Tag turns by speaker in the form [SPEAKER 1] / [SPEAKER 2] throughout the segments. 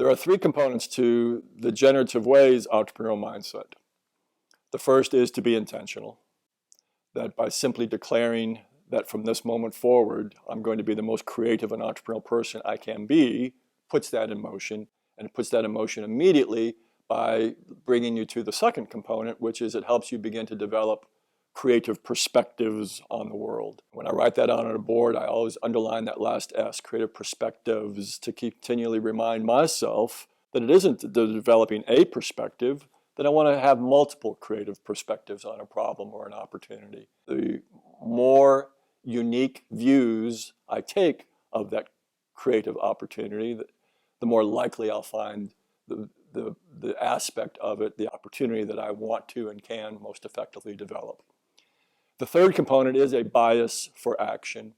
[SPEAKER 1] There are three components to the generative ways entrepreneurial mindset. The first is to be intentional, that by simply declaring that from this moment forward, I'm going to be the most creative and entrepreneurial person I can be, puts that in motion, and it puts that in motion immediately by bringing you to the second component, which is it helps you begin to develop creative perspectives on the world. When I write that out on a board, I always underline that last S, creative perspectives, to continually remind myself that it isn't developing a perspective, that I want to have multiple creative perspectives on a problem or an opportunity. The more unique views I take of that creative opportunity, the more likely I'll find the aspect of it, the opportunity that I want to and can most effectively develop. The third component is a bias for action,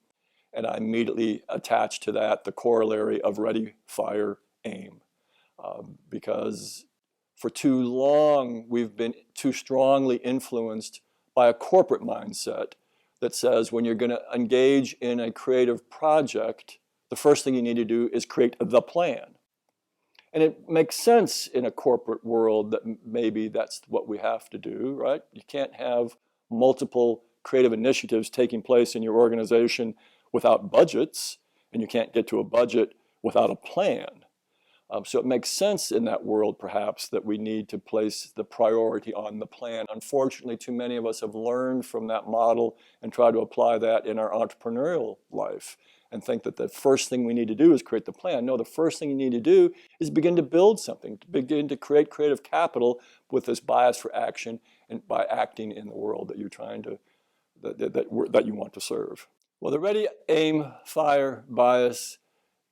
[SPEAKER 1] and I immediately attach to that the corollary of ready, fire, aim. Because for too long, we've been too strongly influenced by a corporate mindset that says when you're going to engage in a creative project, the first thing you need to do is create the plan. And it makes sense in a corporate world that maybe that's what we have to do, right? You can't have multiple creative initiatives taking place in your organization without budgets, and you can't get to a budget without a plan. So it makes sense in that world, perhaps, that we need to place the priority on the plan. Unfortunately, too many of us have learned from that model and try to apply that in our entrepreneurial life and think that the first thing we need to do is create the plan. No, the first thing you need to do is begin to build something, to begin to create creative capital with this bias for action and by acting in the world that you're trying to, that you want to serve. Well, the ready, aim, fire bias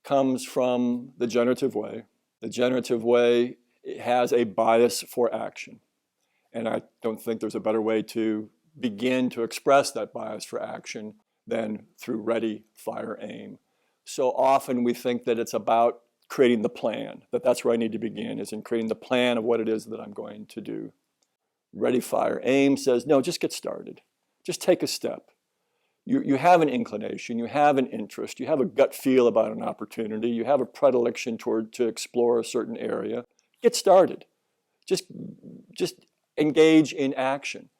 [SPEAKER 1] comes from the generative way. The generative way has a bias for action. And I don't think there's a better way to begin to express that bias for action than through ready, fire, aim. So often we think that it's about creating the plan, that's where I need to begin, is in creating the plan of what it is that I'm going to do. Ready, fire, aim says, no, just get started. Just take a step. You have an inclination, you have an interest, you have a gut feel about an opportunity, you have a predilection to explore a certain area. Get started. Just engage in action.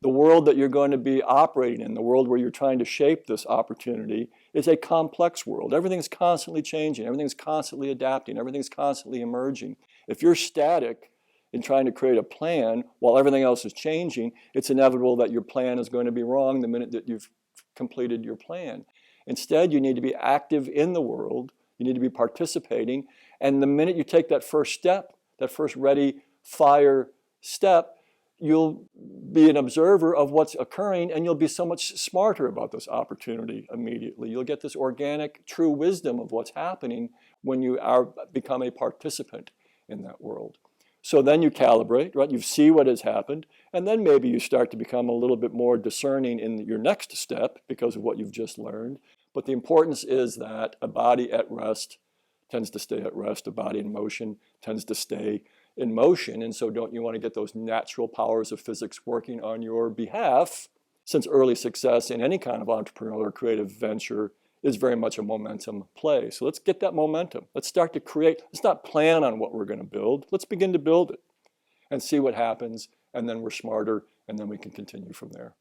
[SPEAKER 1] The world that you're going to be operating in, the world where you're trying to shape this opportunity, is a complex world. Everything's constantly changing, everything's constantly adapting, everything's constantly emerging. If you're static in trying to create a plan while everything else is changing, it's inevitable that your plan is going to be wrong the minute that you've completed your plan. Instead, you need to be active in the world, you need to be participating, and the minute you take that first step, that first ready, fire step, you'll be an observer of what's occurring, and you'll be so much smarter about this opportunity immediately. You'll get this organic, true wisdom of what's happening when you become a participant in that world. So then you calibrate, right? You see what has happened, and then maybe you start to become a little bit more discerning in your next step because of what you've just learned. But the importance is that a body at rest tends to stay at rest. A body in motion tends to stay in motion. And so don't you want to get those natural powers of physics working on your behalf, since early success in any kind of entrepreneurial or creative venture is very much a momentum play. So let's get that momentum. Let's start to create. Let's not plan on what we're going to build. Let's begin to build it and see what happens. And then we're smarter, and then we can continue from there.